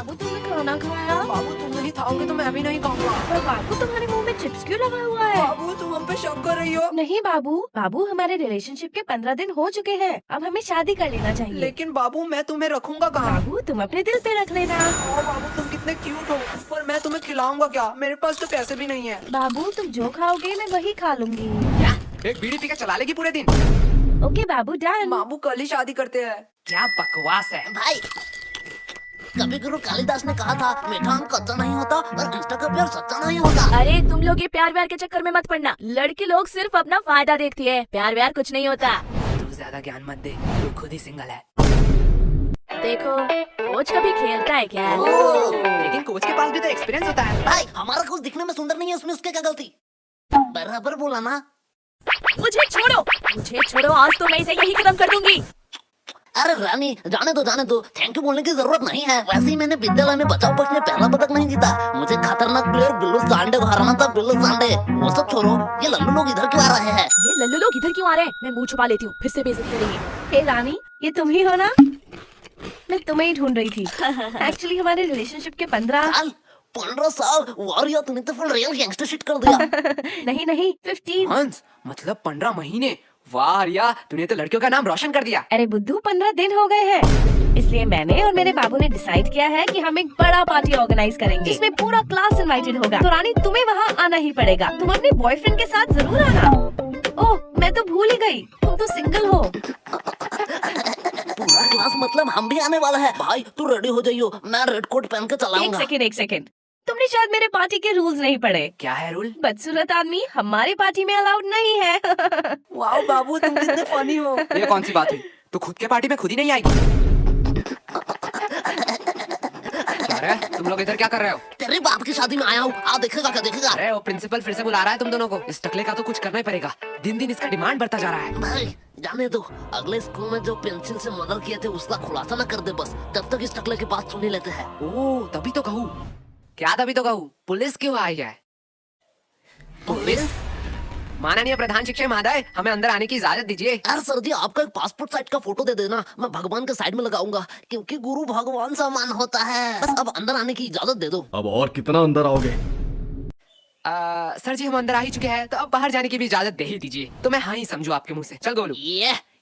बाबू तुमने खाना खाया? बाबू तुम नहीं खाओगे तो मैं भी नहीं खाऊंगा। पर बाबू तुम्हारे मुंह में चिप्स क्यों लगा हुआ है? बाबू तुम हम पे शक कर रही हो। नहीं बाबू, बाबू हमारे रिलेशनशिप के 15 दिन हो चुके हैं। अब हमें शादी कर लेना चाहिए। लेकिन बाबू मैं तुम्हें रखूंगा कहाँ? बाबू तुम अपने दिल पे रख लेना। ओ बाबू तुम कितने क्यूट हो, पर मैं तुम्हें खिलाऊंगा क्या? मेरे पास तो पैसे भी नहीं है। बाबू तुम जो खाओगे मैं वही खा लूंगी। क्या? एक बीड़ी पी के चला लेगी पूरे दिन? ओके बाबू डन। बाबू कल ही शादी करते हैं। क्या बकवास है भाई कभी गुरु कालिदास ने कहा था मीठा आम कच्चा नहीं होता और इंस्टा का प्यार सच्चा नहीं होता। अरे तुम लोग ये प्यार व्यार के चक्कर में मत पड़ना। लड़के लोग सिर्फ अपना फायदा देखती है, प्यार व्यार कुछ नहीं होता। तू ज्यादा ज्ञान मत दे, तू खुद ही सिंगल है। देखो कोच कभी खेलता है क्या? लेकिन कोच के पास भी तो एक्सपीरियंस होता है। भाई हमारा कोच दिखने में सुंदर नहीं है, उसमें उसके क्या गलती? बराबर बोला ना। मुझे छोड़ो, आज तो मैं इसे यही खत्म कर दूंगी। अरे रानी जाने दो, थैंक यू बोलने की जरूरत नहीं है। वैसे ही मैंने विद्यालय में बचाव पक्ष में पहला पदक नहीं जीता। मुझे खतरनाक प्लेयर बिल्लू सांडे को हराना था, बिल्लू सांडे। वो सब छोड़ो, ये लल्लू लोग इधर क्यों आ रहे हैं? ये लल्लू लोग इधर क्यों आ रहे हैं? मैं मुंह छुपा लेती हूँ, फिर से बेइज्जती करेंगे। हे रानी, ये तुम ही हो ना? मैं तुम्हें ही ढूंढ रही थी। एक्चुअली हमारे रिलेशनशिप के 15 साल वारिया तूने तो फुल रियल गैंगस्टर शिट कर दिया। नहीं 15। हंस मतलब 15 महीने। वाह रिया, तूने तो लड़कियों का नाम रोशन कर दिया। अरे बुद्धू 15 दिन हो गए हैं, इसलिए मैंने और मेरे बाबू ने डिसाइड किया है कि हम एक बड़ा पार्टी ऑर्गेनाइज करेंगे जिसमें पूरा क्लास इनवाइटेड होगा। तो रानी तुम्हें वहाँ आना ही पड़ेगा। तुम अपने बॉयफ्रेंड के साथ जरूर आना। ओह मैं तो भूल ही गई, तुम तो सिंगल हो। पूरा क्लास मतलब हम भी आने वाला है। भाई तू रेडी हो जाइयो, मैं रेड कोट पहन के चलाऊंगा। एक सेकेंड, तुमने शायद मेरे पार्टी के रूल्स नहीं पढ़े। क्या है रूल? बदसूरत आदमी हमारे पार्टी में अलाउड नहीं है। वाह बाबू तुम कितने फनी हो। ये कौन सी बात हुई? तू खुद के पार्टी में खुद ही नहीं आएगी? क्या रे, तुम लोग इधर क्या कर रहे हो? तेरे बाप की शादी में आया हूँ, आ देखेगा क्या देखेगा। अरे वो प्रिंसिपल फिर से बुला रहा है तुम दोनों को। इस टकले का तो कुछ करना ही पड़ेगा, दिन दिन इसका डिमांड बढ़ता जा रहा है। भाई जाने दो, अगले स्कूल में जो पेंसिल से मर्डर किए थे उसका खुलासा न कर दे बस, तब तक इस टकले की बात सुन ही लेते हैं। ओह तभी तो कहूँ। क्या तभी तो कहूँ? पुलिस क्यों आई है? पुलिस? माननीय प्रधान शिक्षक महोदय, हमें अंदर आने की इजाजत दीजिए। यार सर जी आपका एक पासपोर्ट साइज का फोटो दे देना, मैं भगवान के साइड में लगाऊंगा क्योंकि गुरु भगवान समान होता है। बस अब अंदर आने की इजाजत दे दो। अब और कितना अंदर आओगे? सर जी हम अंदर आ ही चुके हैं, तो अब बाहर जाने की भी इजाजत दे ही दीजिए। तो मैं हाँ ही समझू आपके मुंह से। चल गोलू।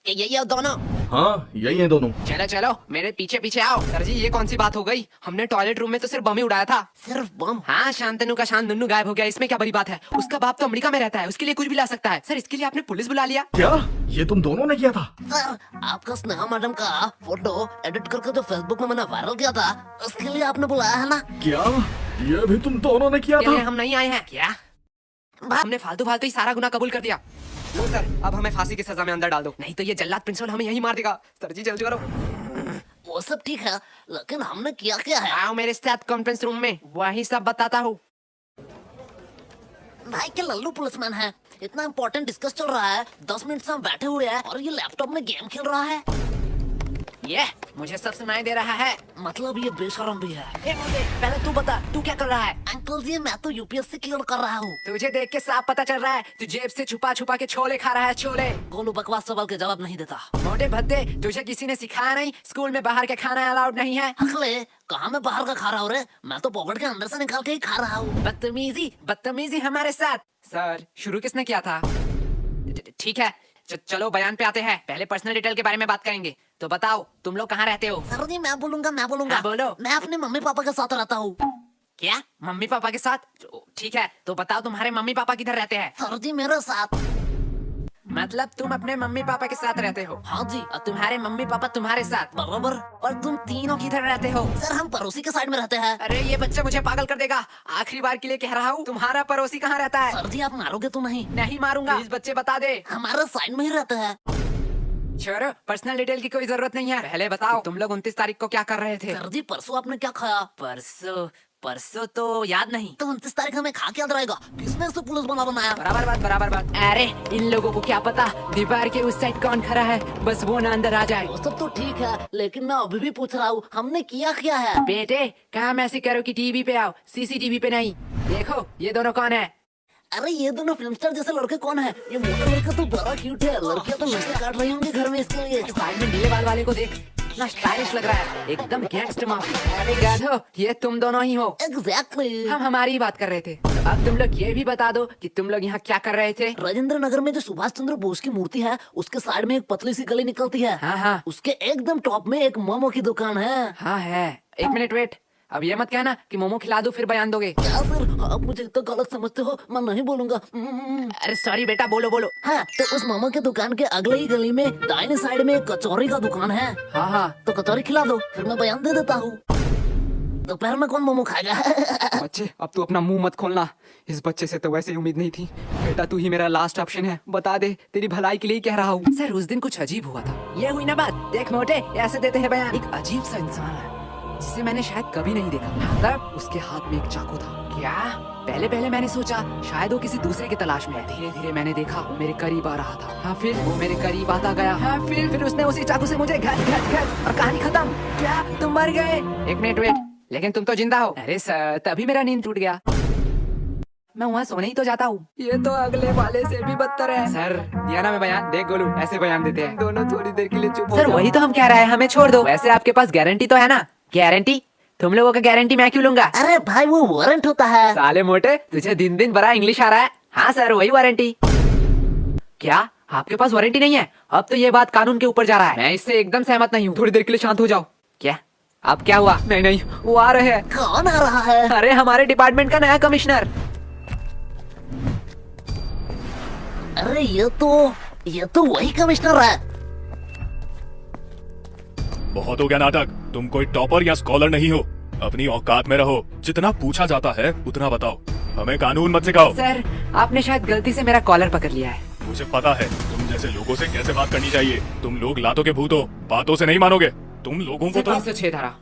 ये दोनों। हाँ यही है दोनों। चलो मेरे पीछे पीछे आओ। सर जी ये कौन सी बात हो गई? हमने टॉयलेट रूम में तो सिर्फ बम ही उड़ाया था। सिर्फ बम? हाँ शांतनु का शांत नुन्नू गायब हो गया, इसमें क्या बड़ी बात है? उसका बाप तो अमेरिका में रहता है, उसके लिए कुछ भी ला सकता है। सर इसके लिए आपने पुलिस बुला लिया? क्या ये तुम दोनों ने किया था? सर आपका स्नेहा मैडम का फोटो एडिट करके जो फेसबुक में मैंने वायरल किया था उसके लिए आपने बुलाया है ना? क्या ये भी तुम दोनों ने किया था? हम नहीं आए हैं क्या? हमने फालतू ही सारा गुनाह कबूल कर दिया। लो सर अब हमें फांसी की सजा में अंदर डाल दो, नहीं तो ये जल्लाद प्रिंसिपल हमें यही मार देगा। सर जी जल्दी करो। वो सब ठीक है लेकिन हमने किया क्या है? आओ मेरे साथ कॉन्फ्रेंस रूम में, वही सब बताता हूँ। भाई क्या लल्लू पुलिसमैन है? इतना इम्पोर्टेंट डिस्कस चल रहा है, 10 मिनट से हम बैठे हुए हैं और ये लैपटॉप में गेम खेल रहा है। ये मुझे सब सुनाई दे रहा है। मतलब ये बेशरम भी है। पहले तू बता तू क्या कर रहा है? अंकल जी मैं तो यूपीएससी क्लियर कर रहा हूँ। तुझे देख के साफ पता चल रहा है तू जेब से छुपा छुपा के छोले खा रहा है। छोले? गोलू बकवास सवाल के जवाब नहीं देता। मोटे भद्दे, तुझे किसी ने सिखाया नहीं स्कूल में बाहर के खाना अलाउड नहीं है? अगले कहाँ मैं बाहर का खा रहा हूँ रे? मैं तो पॉकेट के अंदर से निकाल के ही खा रहा हूँ। बदतमीजी हमारे साथ। सर शुरू किसने किया था? ठीक है चलो बयान पे आते हैं। पहले पर्सनल डिटेल के बारे में बात करेंगे। तो बताओ तुम लोग कहाँ रहते हो? सर जी मैं बोलूंगा। हाँ, बोलो। मैं अपने मम्मी पापा के साथ रहता हूँ। क्या मम्मी पापा के साथ? ठीक है तो बताओ तुम्हारे मम्मी पापा किधर रहते हैं? सर जी मेरे साथ। मतलब तुम अपने मम्मी पापा के साथ रहते हो? हाँ जी। और तुम्हारे मम्मी पापा तुम्हारे साथ? बराबर। और तुम तीनों किधर रहते हो? सर हम पड़ोसी के साइड में रहते हैं। अरे ये बच्चा मुझे पागल कर देगा। आखिरी बार के लिए कह रहा हूँ, तुम्हारा पड़ोसी कहाँ रहता है? सर जी आप मारोगे तो नहीं? नहीं मारूंगा। प्लीज बच्चे बता दे। हमारे साइड में ही रहते हैं। छोड़ो पर्सनल डिटेल की कोई जरूरत नहीं है। पहले बताओ तुम लोग 29 तारीख को क्या कर रहे थे? सर जी परसों आपने क्या खाया? परसों तो याद नहीं। तो 29 तारीख हमें खा के याद रहेगा? किसने इसे पुलिस बनाया? बराबर बात। अरे इन लोगों को क्या पता दीवार के उस साइड कौन खड़ा है, बस वो ना अंदर आ जाए। वो सब तो ठीक है लेकिन मैं अभी भी पूछ रहा हूँ हमने किया क्या है? बेटे काम ऐसे करो कि टीवी पे आओ, सीसीटीवी पे नहीं। देखो ये दोनों कौन है? अरे ये दोनों फिल्म स्टार जैसे लड़के कौन है? ये मोटा लड़का तो बड़ा क्यूट है, लड़कियां तो नशे काट रही होंगी घर में इसके लिए। साइड में नीले बाल वाले को देख, कितना स्टाइलिश लग रहा है, एकदम गैंगस्टर माफिया। अरे गाधो, ये तुम दोनों ही हो। एग्जैक्टली। हम हमारी ही बात कर रहे थे। तो अब तुम लोग ये भी बता दो कि तुम लोग यहाँ क्या कर रहे थे। राजेंद्र नगर में जो सुभाष चंद्र बोस की मूर्ति है, उसके साइड में एक पतली सी गली निकलती है। हाँ हाँ उसके एकदम टॉप में एक मोमो की दुकान है। हाँ है। एक मिनट वेट, अब ये मत कहना कि मोमो खिला दो फिर बयान दोगे। क्या सर, आप मुझे तो गलत समझते हो, मैं नहीं बोलूंगा। अरे सॉरी बेटा, बोलो बोलो। हाँ, तो उस मोमो की दुकान के अगले ही गली में दाहिने साइड में एक कचौरी का दुकान है। हाँ हाँ तो कचौरी खिला दो, फिर मैं बयान दे देता हूँ। दोपहर में कौन मोमो खाएगा? बच्चे, अब तू अपना मुंह मत खोलना। इस बच्चे से तो वैसे ही उम्मीद नहीं थी। बेटा तू ही मेरा लास्ट ऑप्शन है, बता दे, तेरी भलाई के लिए कह रहा हूँ। सर उस दिन कुछ अजीब हुआ था। ये हुई ना बात। देख मोटे, ऐसे देते हैं बयान। एक अजीब सा इंसान है जिसे मैंने शायद कभी नहीं देखा। मतलब उसके हाथ में एक चाकू था। क्या? पहले पहले मैंने सोचा शायद वो किसी दूसरे की तलाश में है। धीरे धीरे मैंने देखा वो मेरे करीब आ रहा था। हाँ फिर वो मेरे करीब आता गया। हाँ फिर उसने उसी चाकू से मुझे घच और कहानी खत्म। क्या तुम मर गए? एक मिनट वेट, लेकिन तुम तो जिंदा हो। अरे सर, तभी मेरा नींद टूट गया। मैं वहाँ सोने ही तो जाता हूँ। ये तो अगले वाले से भी बदतर है। सर दिया ना मैं बयान। देख गोलू, ऐसे बयान देते हैं। दोनों थोड़ी देर के लिए चुप हो जाओ। सर वही तो हम कह रहे हैं, हमें छोड़ दो। वैसे आपके पास गारंटी तो है ना? गारंटी? तुम लोगों का गारंटी मैं क्यों लूंगा? अरे भाई, वो वारंट होता है। साले मोटे, तुझे दिन दिन बड़ा इंग्लिश आ रहा है। हाँ सर, वही वारंटी। क्या आपके पास वारंटी नहीं है? अब तो ये बात कानून के ऊपर जा रहा है। मैं इससे एकदम सहमत नहीं हूँ। थोड़ी देर के लिए शांत हो जाओ। क्या? अब क्या हुआ? नहीं, वो आ रहे हैं। कौन आ रहा है? अरे हमारे डिपार्टमेंट का नया कमिश्नर। अरे ये तो वही कमिश्नर है। बहुत हो गया नाटक। तुम कोई टॉपर या स्कॉलर नहीं हो, अपनी औकात में रहो। जितना पूछा जाता है उतना बताओ, हमें कानून मत सिखाओ। सर आपने शायद गलती से मेरा कॉलर पकड़ लिया है। मुझे पता है तुम जैसे लोगों से कैसे बात करनी चाहिए। तुम लोग लातों के भूत हो, बातों से नहीं मानोगे। तुम लोगों को तो 506 धारा।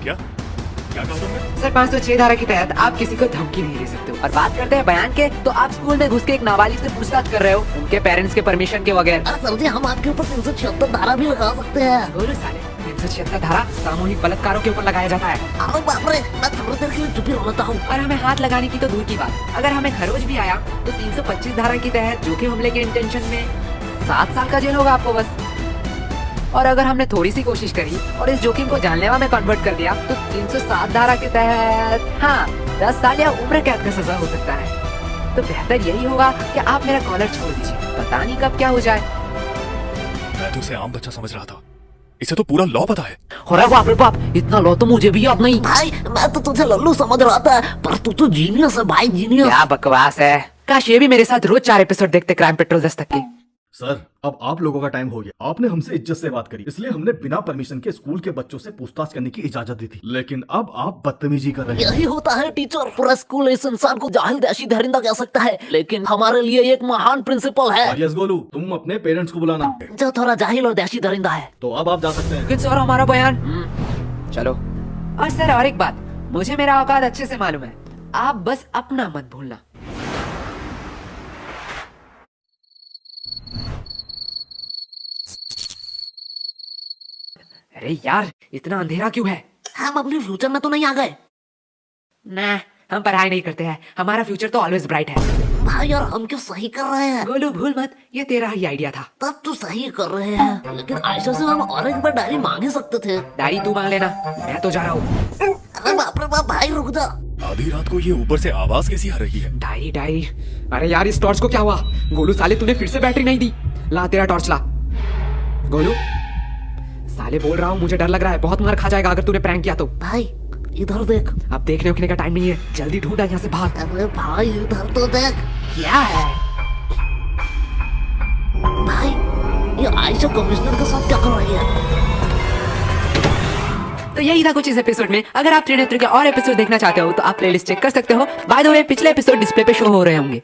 क्या कहा तुमने? सर 506 धारा के तहत आप किसी को धमकी नहीं दे सकते हो। और बात करते हैं बयान के, तो आप स्कूल में घुस के एक नाबालिग से पूछताछ कर रहे हो उनके पेरेंट्स के परमिशन के बगैर। अरे सर जी, हम आपके ऊपर 376 धारा भी लगा सकते हैं। गोलू साले, 376 धारा सामूहिक बलात्कारों के ऊपर लगाया जाता है। अरे बाप रे, मैं थोड़ी देर के लिए चुप ही रहता हूँ। और हमें हाथ लगाने की तो दूर की बात, अगर हमें खरोच भी आया तो 325 धारा के तहत जोखिम हमले के इंटेंशन में 7 साल का जेल होगा आपको बस। और अगर हमने थोड़ी सी कोशिश करी और इस जोखिम को जानलेवा में कन्वर्ट कर दिया तो 307 धारा के तहत 10 साल या उम्र कैद का सजा हो सकता है। तो बेहतर यही होगा कि आप मेरा कॉलर छोड़ दीजिए, पता नहीं कब क्या हो जाए। मैं तो उसे आम बच्चा समझ रहा था, इसे तो पूरा लॉ पता है। अरे बाप रे बाप, इतना लॉ तो मुझे भी याद नहीं। भाई मैं तो तुझे लल्लू समझ रहा था, पर तू तो जीनियस है भाई, जीनियस। क्या बकवास है। काश ये भी मेरे साथ रोज 4 एपिसोड देखते क्राइम पेट्रोल 10 तक के। सर अब आप लोगों का टाइम हो गया। आपने हमसे इज्जत से बात करी, इसलिए हमने बिना परमिशन के स्कूल के बच्चों से पूछताछ करने की इजाजत दी थी, लेकिन अब आप बदतमीजी कर रहे हैं। यही होता है टीचर, पूरा स्कूल इस इंसान को जाहिल दैशी दरिंदा कह सकता है, लेकिन हमारे लिए एक महान प्रिंसिपल है। और यस गोलू, तुम अपने पेरेंट्स को बुलाना। जो थोड़ा जाहिल और दैशी दरिंदा है। तो अब आप जा सकते हैं। लेकिन सर हमारा बयान। चलो। और सर और एक बात, मुझे मेरा औकात अच्छे से मालूम है, आप बस अपना मत भूलना। अरे यार, इतना अंधेरा क्यों है? हम अपने फ्यूचर में तो नहीं आ गए ना, हम पढ़ाई नहीं करते हैं, हमारा फ्यूचर तो ऑलवेज ब्राइट है। भाई यार, हम क्यों सही कर रहे हैं? गोलू भूल मत, ये तेरा ही आइडिया था। तब तो सही कर रहे हैं, लेकिन आयशा से हम और एक बार डायरी मांग ही सकते थे। डायरी तू मांग लेना, मैं तो जा रहा हूँ। अरे बाप रे बाप, भाई रुक जा। आधी रात को ये ऊपर से आवाज कैसी आ रही है? डायरी। अरे यार, इस टॉर्च को क्या हुआ? गोलू साले, तूने फिर से बैटरी नहीं दी। ला तेरा टॉर्च ला। गोलू साले, बोल रहा हूँ, मुझे डर लग रहा है, बहुत मार खा जाएगा अगर तूने प्रैंक किया तो। भाई इधर देख। अब देखने उखने का टाइम नहीं है, जल्दी ढूंढा यहाँ से भाग। अरे भाई इधर तो देख। क्या है? भाई ये आयशा कमिश्नर के साथ क्या कर रही है? तो यही था कुछ इस एपिसोड में। अगर आप त्रिनेत्र के और एपिसोड देखना चाहते हो तो आप प्लेलिस्ट चेक कर सकते हो। बाय द वे, पिछले एपिसोड डिस्प्ले पे शो हो रहे होंगे।